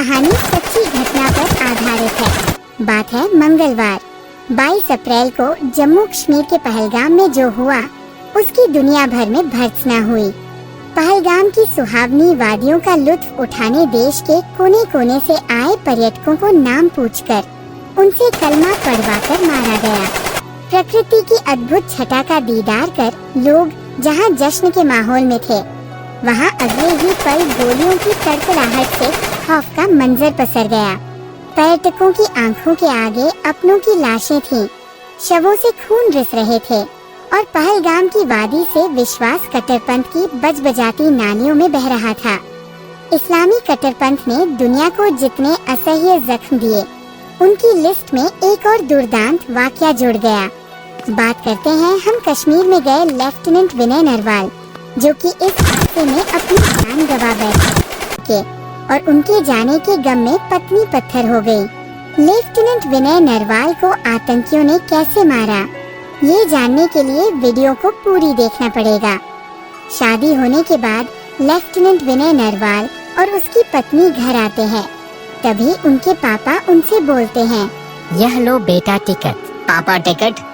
कहानी सच्ची घटना पर आधारित है। बात है मंगलवार 22 अप्रैल को जम्मू कश्मीर के पहलगाम में जो हुआ उसकी दुनिया भर में भर्त्सना हुई। पहलगाम की सुहावनी वादियों का लुत्फ उठाने देश के कोने कोने से आए पर्यटकों को नाम पूछकर उनसे कलमा पढ़वाकर मारा गया। प्रकृति की अद्भुत छटा का दीदार कर लोग जहां जश्न के माहौल में थे, वहां अगले ही पल गोलियों की तड़तड़ाहट से खौफ का मंजर पसर गया। पर्यटकों की आंखों के आगे अपनों की लाशें थीं, शवों से खून रिस रहे थे और पहलगाम की वादी से विश्वास कट्टरपंथ की बजबजाती नालियों में बह रहा था। इस्लामी कट्टरपंथ ने दुनिया को जितने असह्य जख्म दिए, उनकी लिस्ट में एक और दुर्दांत वाकया जुड़ गया। बात करते हैं हम कश्मीर में गए लेफ्टिनेंट विनय नरवाल, जो कि इस हादसे में अपनी जान गंवा बैठे और उनके जाने के गम में पत्नी पत्थर हो गई। लेफ्टिनेंट विनय नरवाल को आतंकियों ने कैसे मारा, ये जानने के लिए वीडियो को पूरी देखना पड़ेगा। शादी होने के बाद लेफ्टिनेंट विनय नरवाल और उसकी पत्नी घर आते हैं, तभी उनके पापा उनसे बोलते हैं, यह लो बेटा टिकट। पापा टिकट?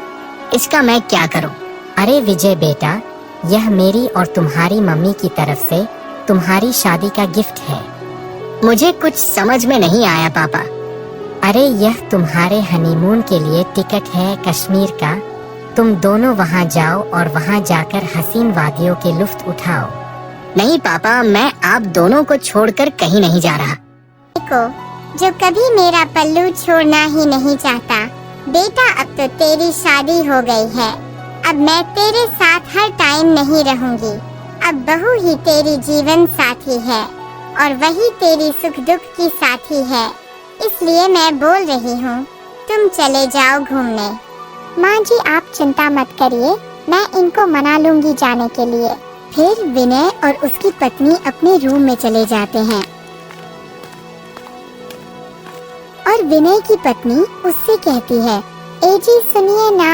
इसका मैं क्या करूं? अरे विजय बेटा, यह मेरी और तुम्हारी मम्मी की तरफ से तुम्हारी शादी का गिफ्ट है। मुझे कुछ समझ में नहीं आया पापा। अरे यह तुम्हारे हनीमून के लिए टिकट है कश्मीर का। तुम दोनों वहां जाओ और वहां जाकर हसीन वादियों के लुत्फ उठाओ। नहीं पापा, मैं आप दोनों को छोड़कर कहीं नहीं जा रहा। को जो कभी मेरा पल्लू छोड़ना ही नहीं चाहता। बेटा, अब तो तेरी शादी हो गई है, अब मैं तेरे साथ हर टाइम नहीं रहूंगी। अब बहू ही तेरी जीवन साथी है और वही तेरी सुख दुख की साथी है, इसलिए मैं बोल रही हूँ तुम चले जाओ घूमने। माँ जी, आप चिंता मत करिए, मैं इनको मना लूंगी जाने के लिए। फिर विनय और उसकी पत्नी अपने रूम में चले जाते हैं और विनय की पत्नी उससे कहती है, ए जी सुनिए ना,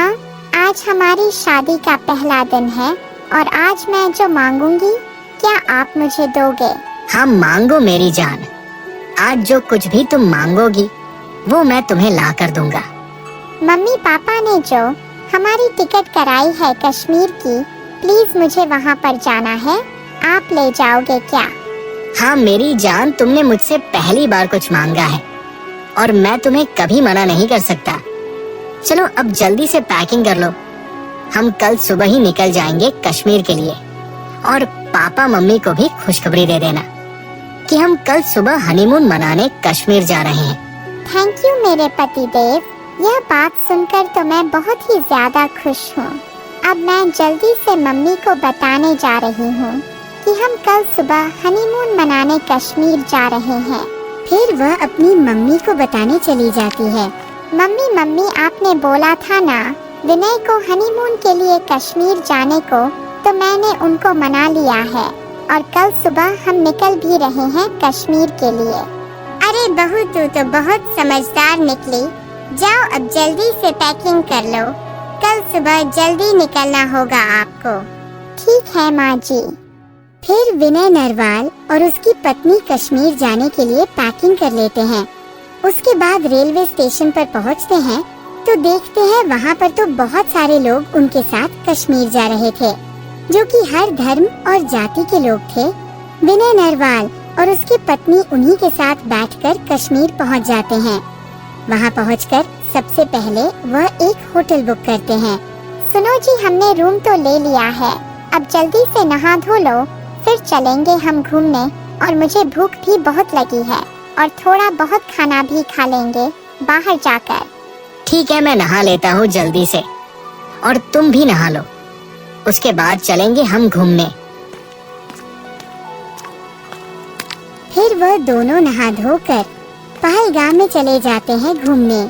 आज हमारी शादी का पहला दिन है और आज मैं जो मांगूंगी क्या आप मुझे दोगे? हाँ मांगो मेरी जान, आज जो कुछ भी तुम मांगोगी वो मैं तुम्हें ला कर दूंगा। मम्मी पापा ने जो हमारी टिकट कराई है कश्मीर की, प्लीज मुझे वहाँ पर जाना है, आप ले जाओगे क्या? हाँ मेरी जान, तुमने मुझसे पहली बार कुछ मांगा है और मैं तुम्हें कभी मना नहीं कर सकता। चलो अब जल्दी से पैकिंग कर लो, हम कल सुबह ही निकल जाएंगे कश्मीर के लिए। और पापा मम्मी को भी खुशखबरी दे देना कि हम कल सुबह हनीमून मनाने कश्मीर जा रहे हैं। थैंक यू मेरे पति देव, यह बात सुनकर तो मैं बहुत ही ज्यादा खुश हूँ। अब मैं जल्दी से मम्मी को बताने जा रही हूँ कि हम कल सुबह हनीमून मनाने कश्मीर जा रहे हैं। फिर वह अपनी मम्मी को बताने चली जाती है, मम्मी आपने बोला था ना विनय को हनीमून के लिए कश्मीर जाने को, तो मैंने उनको मना लिया है और कल सुबह हम निकल भी रहे हैं कश्मीर के लिए। अरे बहू, तू तो बहुत समझदार निकली, जाओ अब जल्दी से पैकिंग कर लो, कल सुबह जल्दी निकलना होगा आपको। ठीक है माँ जी। फिर विनय नरवाल और उसकी पत्नी कश्मीर जाने के लिए पैकिंग कर लेते हैं। उसके बाद रेलवे स्टेशन पर पहुंचते हैं तो देखते हैं वहाँ पर तो बहुत सारे लोग उनके साथ कश्मीर जा रहे थे, जो कि हर धर्म और जाति के लोग थे। विनय नरवाल और उसकी पत्नी उन्हीं के साथ बैठकर कश्मीर पहुँच जाते हैं। वहाँ पहुँचकर सबसे पहले वह एक होटल बुक करते हैं। सुनो जी, हमने रूम तो ले लिया है, अब जल्दी से नहा धो लो, फिर चलेंगे हम घूमने और मुझे भूख भी बहुत लगी है और थोड़ा बहुत खाना भी खा लेंगे बाहर जाकर। ठीक है, मैं नहा लेता हूँ जल्दी से, और तुम भी नहा लो, उसके बाद चलेंगे हम घूमने। फिर वह दोनों नहा धोकर पहलगाम में चले जाते हैं घूमने।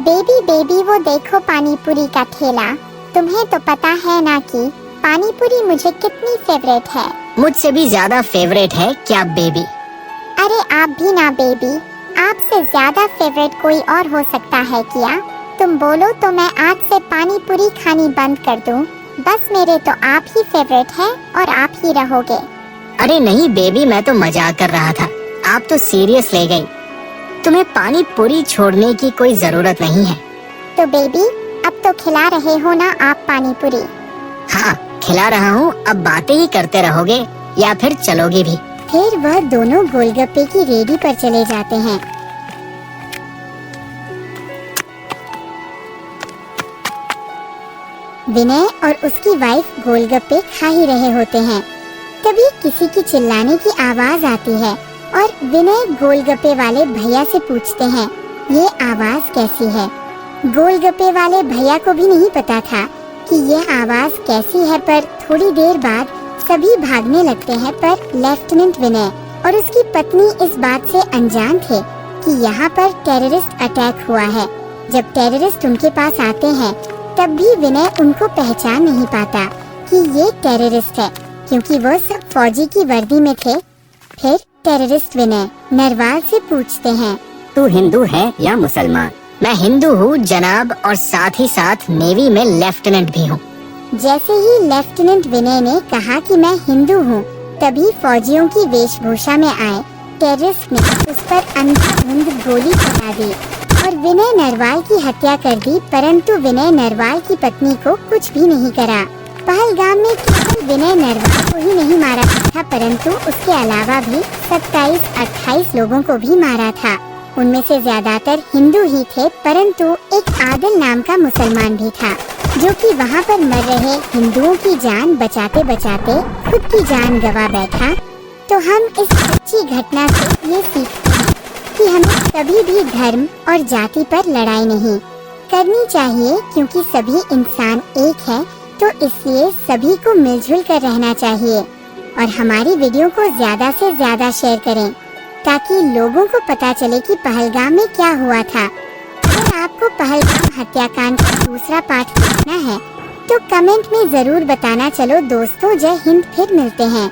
बेबी वो देखो पानी पूरी का ठेला, तुम्हें तो पता है ना कि पानी पूरी मुझे कितनी फेवरेट है। मुझसे भी ज्यादा फेवरेट है क्या बेबी? अरे आप भी ना बेबी, आपसे ज्यादा फेवरेट कोई और हो सकता है क्या? तुम बोलो तो मैं आज से पानी पूरी खानी बंद कर दूं। बस मेरे तो आप ही फेवरेट हैं और आप ही रहोगे। अरे नहीं बेबी, मैं तो मजाक कर रहा था, आप तो सीरियस ले गई। तुम्हें पानी पूरी छोड़ने की कोई जरूरत नहीं है। तो बेबी, अब तो खिला रहे हो ना आप पानी पूरी? हाँ, खिला रहा हूँ। अब बातें ही करते रहोगे या फिर चलोगे भी? फिर वह दोनों गोलगप्पे की रेडी पर चले जाते हैं। विनय और उसकी वाइफ गोलगप्पे खा ही रहे होते हैं। तभी किसी की चिल्लाने की आवाज आती है और विनय गोलगप्पे वाले भैया से पूछते हैं, ये आवाज कैसी है? गोलगप्पे वाले भैया को भी नहीं पता था कि यह आवाज कैसी है, पर थोड़ी देर बाद सभी भागने लगते हैं। पर लेफ्टिनेंट विनय और उसकी पत्नी इस बात से अनजान थे कि यहाँ पर टेररिस्ट अटैक हुआ है। जब टेररिस्ट उनके पास आते हैं तब भी विनय उनको पहचान नहीं पाता कि ये टेररिस्ट है, क्योंकि वो सब फौजी की वर्दी में थे। फिर टेररिस्ट विनय नरवाल से पूछते हैं, तू हिंदू है या मुसलमान? मैं हिंदू हूँ जनाब, और साथ ही साथ नेवी में लेफ्टिनेंट भी हूँ। जैसे ही लेफ्टिनेंट विनय ने कहा कि मैं हिंदू हूँ, तभी फौजियों की वेशभूषा में आए टेररिस्ट ने उस पर अंधाधुंध गोली चला दी और विनय नरवाल की हत्या कर दी। परंतु विनय नरवाल की पत्नी को कुछ भी नहीं करा। पहलगाम में केवल विनय नरवाल को ही नहीं मारा था, परंतु उसके अलावा भी 27-28 लोगों को भी मारा था। उनमें से ज्यादातर हिंदू ही थे, परंतु एक आदिल नाम का मुसलमान भी था, जो कि वहाँ पर मर रहे हिंदुओं की जान बचाते बचाते खुद की जान गवा बैठा। तो हम इस सच्ची घटना से ये सीखते हैं कि हमें कभी भी धर्म और जाति पर लड़ाई नहीं करनी चाहिए, क्योंकि सभी इंसान एक है। तो इसलिए सभी को मिलजुल कर रहना चाहिए और हमारी वीडियो को ज्यादा से ज्यादा शेयर करें, ताकि लोगों को पता चले कि पहलगाम में क्या हुआ था। अगर आपको पहलगाम हत्याकांड का दूसरा पार्ट देखना है तो कमेंट में जरूर बताना। चलो दोस्तों, जय हिंद, फिर मिलते हैं।